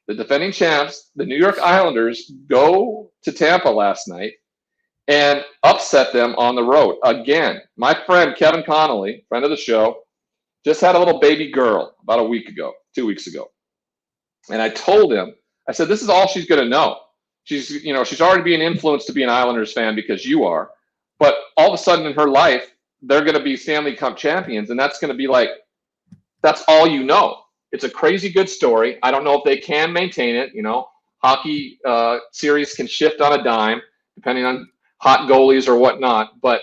the defending champs, the New York Islanders, go to Tampa last night and upset them on the road. Again, my friend Kevin Connolly, friend of the show, just had a little baby girl about 2 weeks ago. And I told him, I said, this is all she's going to know. She's already being influenced to be an Islanders fan because you are. But all of a sudden in her life, they're going to be Stanley Cup champions. And that's going to be like, that's all you know. It's a crazy good story. I don't know if they can maintain it. Hockey series can shift on a dime depending on hot goalies or whatnot. But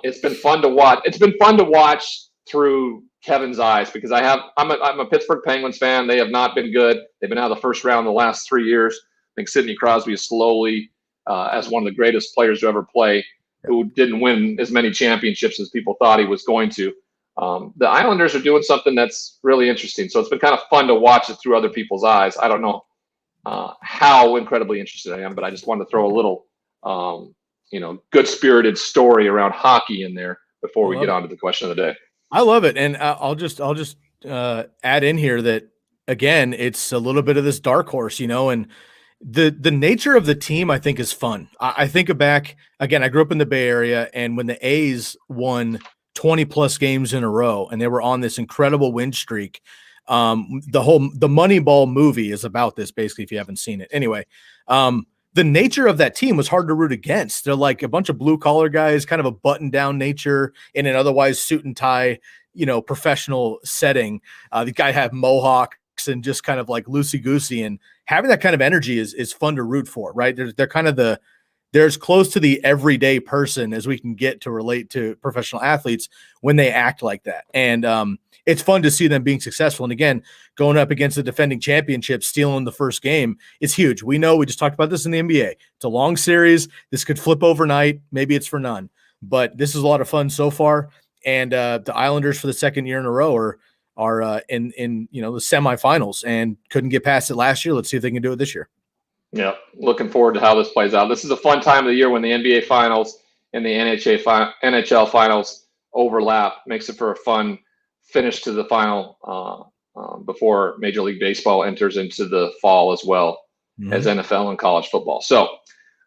it's been fun to watch. It's been fun to watch through Kevin's eyes because I'm a Pittsburgh Penguins fan. They have not been good. They've been out of the first round the last 3 years. I think Sidney Crosby is slowly, as one of the greatest players to ever play, who didn't win as many championships as people thought he was going to. The Islanders are doing something that's really interesting. So it's been kind of fun to watch it through other people's eyes. I don't know how incredibly interested I am, but I just wanted to throw a little, good-spirited story around hockey in there before we get on to the question of the day. I love it, and I'll just add in here that again, it's a little bit of this dark horse, and the nature of the team I think is fun. I think back again. I grew up in the Bay Area, and when the A's won 20 plus games in a row, and they were on this incredible win streak. The Moneyball movie is about this, basically, if you haven't seen it. Anyway, the nature of that team was hard to root against. They're like a bunch of blue collar guys, kind of a button down nature in an otherwise suit and tie, professional setting. The guy had mohawks and just kind of like loosey goosey, and having that kind of energy is fun to root for, right? They're kind of they're as close to the everyday person as we can get to relate to professional athletes when they act like that. And it's fun to see them being successful. And again, going up against the defending championship, stealing the first game is huge. We know, we just talked about this in the NBA. It's a long series. This could flip overnight. Maybe it's for none, but this is a lot of fun so far. And the Islanders for the second year in a row are in the semifinals and couldn't get past it last year. Let's see if they can do it this year. Yeah, looking forward to how this plays out. This is a fun time of the year when the NBA finals and the NHL finals overlap. Makes it for a fun finish to the final before Major League Baseball enters into the fall as well as NFL and college football. So,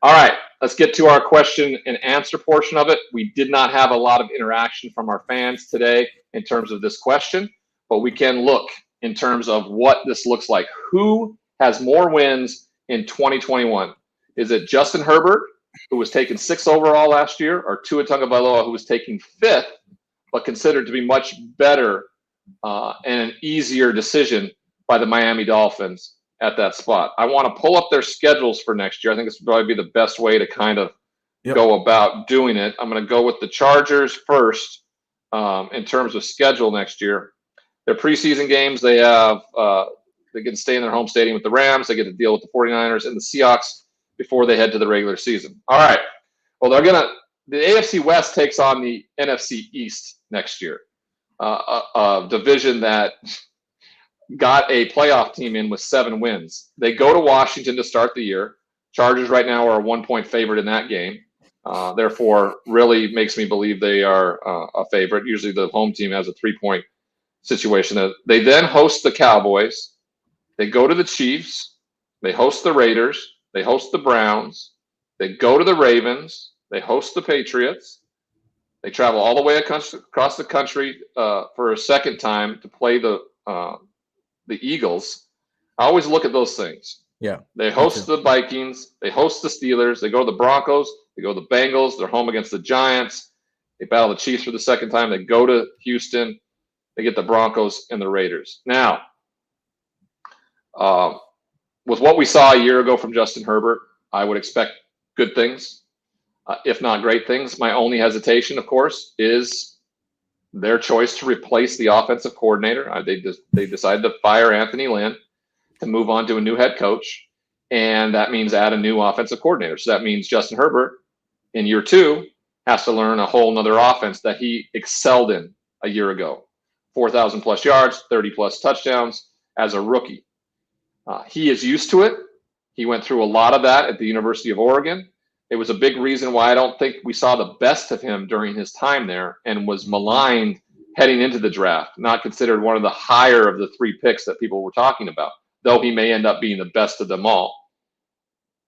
all right, let's get to our question and answer portion of it. We did not have a lot of interaction from our fans today in terms of this question, but we can look in terms of what this looks like. Who has more wins in 2021? Is it Justin Herbert, who was taken 6th overall last year, or Tua Tagovailoa, who was taken 5th, but considered to be much better and an easier decision by the Miami Dolphins at that spot? I want to pull up their schedules for next year. I think this would probably be the best way to kind of go about doing it. I'm going to go with the Chargers first in terms of schedule next year. Their preseason games, they have they get to stay in their home stadium with the Rams. They get to deal with the 49ers and the Seahawks before they head to the regular season. All right. Well, the AFC West takes on the NFC East next year, a division that got a playoff team in with 7 wins. They go to Washington to start the year. Chargers right now are a 1-point favorite in that game. Therefore, really makes me believe they are a favorite. Usually the home team has a 3-point situation. They then host the Cowboys. They go to the Chiefs. They host the Raiders. They host the Browns. They go to the Ravens. They host the Patriots. They travel all the way across the country for a second time to play the Eagles. I always look at those things. Yeah. They host the Vikings. They host the Steelers. They go to the Broncos. They go to the Bengals. They're home against the Giants. They battle the Chiefs for the second time. They go to Houston. They get the Broncos and the Raiders. Now, with what we saw a year ago from Justin Herbert, I would expect good things, if not great things. My only hesitation, of course, is their choice to replace the offensive coordinator. They decided to fire Anthony Lynn to move on to a new head coach, and that means add a new offensive coordinator. So that means Justin Herbert in year 2 has to learn a whole nother offense that he excelled in a year ago. 4,000 plus yards, 30 plus touchdowns as a rookie. He is used to it. He went through a lot of that at the University of Oregon. It was a big reason why I don't think we saw the best of him during his time there, and was maligned heading into the draft, not considered one of the higher of the 3 picks that people were talking about, though he may end up being the best of them all.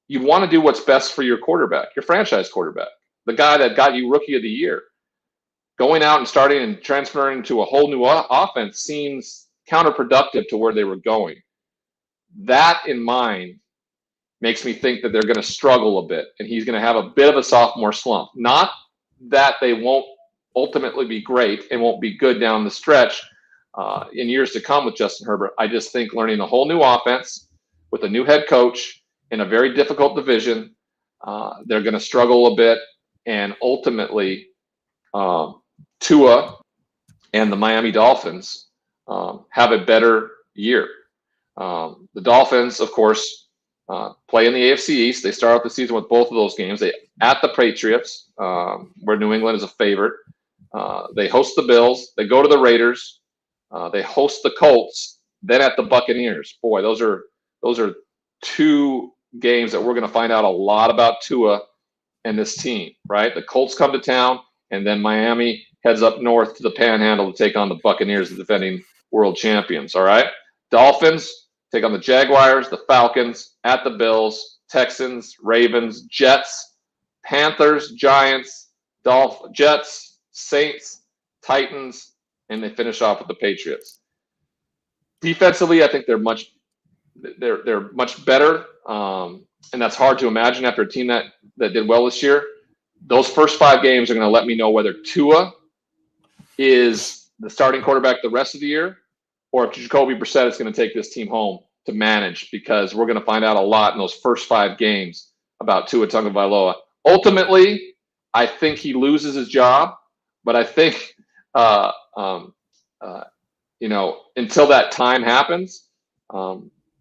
You want to do what's best for your quarterback, your franchise quarterback, the guy that got you Rookie of the Year. Going out and starting and transferring to a whole new offense seems counterproductive to where they were going. That in mind makes me think that they're going to struggle a bit, and he's going to have a bit of a sophomore slump. Not that they won't ultimately be great and won't be good down the stretch in years to come with Justin Herbert. I just think learning a whole new offense with a new head coach in a very difficult division, they're going to struggle a bit, and ultimately Tua and the Miami Dolphins have a better year. The Dolphins, of course, play in the AFC East. They start out the season with both of those games. They at the Patriots, where New England is a favorite. They host the Bills. They go to the Raiders. They host the Colts. Then at the Buccaneers. Boy, those are two games that we're going to find out a lot about Tua and this team, right? The Colts come to town, and then Miami heads up north to the Panhandle to take on the Buccaneers, the defending world champions, all right? Dolphins take on the Jaguars, the Falcons, at the Bills, Texans, Ravens, Jets, Panthers, Giants, Jets, Saints, Titans, and they finish off with the Patriots. Defensively, I think they're much better, and that's hard to imagine after a team that did well this year. Those first 5 games are going to let me know whether Tua is the starting quarterback the rest of the year, or if Jacoby Brissett is going to take this team home to manage, because we're going to find out a lot in those first 5 games about Tua Tagovailoa. Ultimately, I think he loses his job, but I think until that time happens,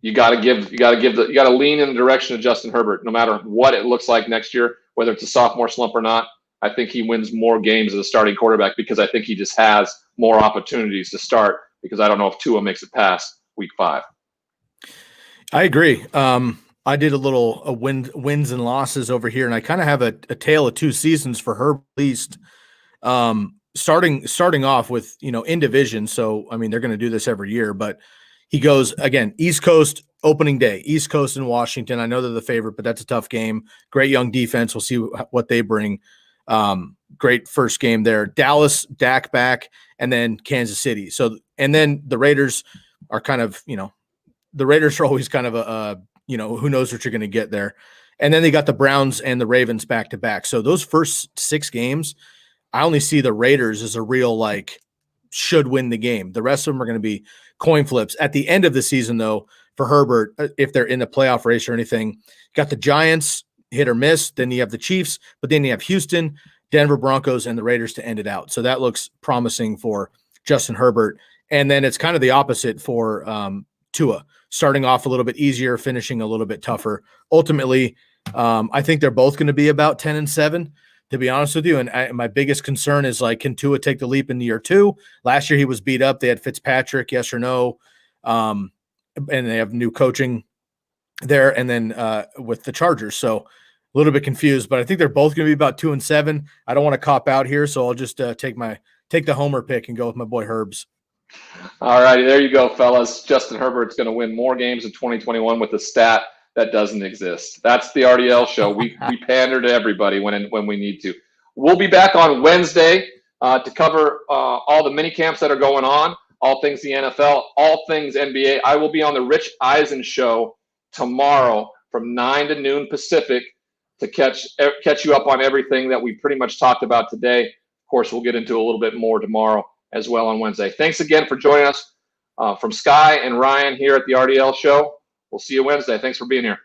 you got to lean in the direction of Justin Herbert, no matter what it looks like next year, whether it's a sophomore slump or not. I think he wins more games as a starting quarterback because I think he just has more opportunities to start, because I don't know if Tua makes it past week 5. I agree. I did a little wins and losses over here, and I kind of have a tale of 2 seasons for Herb, at least. Starting off with, in division. So, I mean, they're going to do this every year, but he goes again, East Coast opening day, East Coast and Washington. I know they're the favorite, but that's a tough game. Great young defense. We'll see what they bring. Great first game there. Dallas, Dak back, and then Kansas City. So, and then the Raiders are kind of, the Raiders are always kind of who knows what you're going to get there. And then they got the Browns and the Ravens back to back. So those first 6 games, I only see the Raiders as a real, should win the game. The rest of them are going to be coin flips. At the end of the season, though, for Herbert, if they're in the playoff race or anything, you got the Giants, hit or miss. Then you have the Chiefs, but then you have Houston, Denver Broncos, and the Raiders to end it out. So that looks promising for Justin Herbert. And then it's kind of the opposite for Tua, starting off a little bit easier, finishing a little bit tougher. Ultimately, I think they're both going to be about 10-7. To be honest with you. And my biggest concern is, can Tua take the leap in year 2? Last year he was beat up. They had Fitzpatrick, yes or no. And they have new coaching there. And then with the Chargers. So a little bit confused, but I think they're both going to be about 2-7. I don't want to cop out here. So I'll just take the homer pick and go with my boy Herbs. All righty. There you go, fellas. Justin Herbert's going to win more games in 2021 with a stat that doesn't exist. That's the RDL show. We pander to everybody when we need to. We'll be back on Wednesday to cover all the mini camps that are going on, all things the NFL, all things NBA. I will be on the Rich Eisen show tomorrow from 9 to noon Pacific to catch you up on everything that we pretty much talked about today. Of course, we'll get into a little bit more tomorrow as well on Wednesday. Thanks again for joining us from Sky and Ryan here at the RDL show. We'll see you Wednesday. Thanks for being here.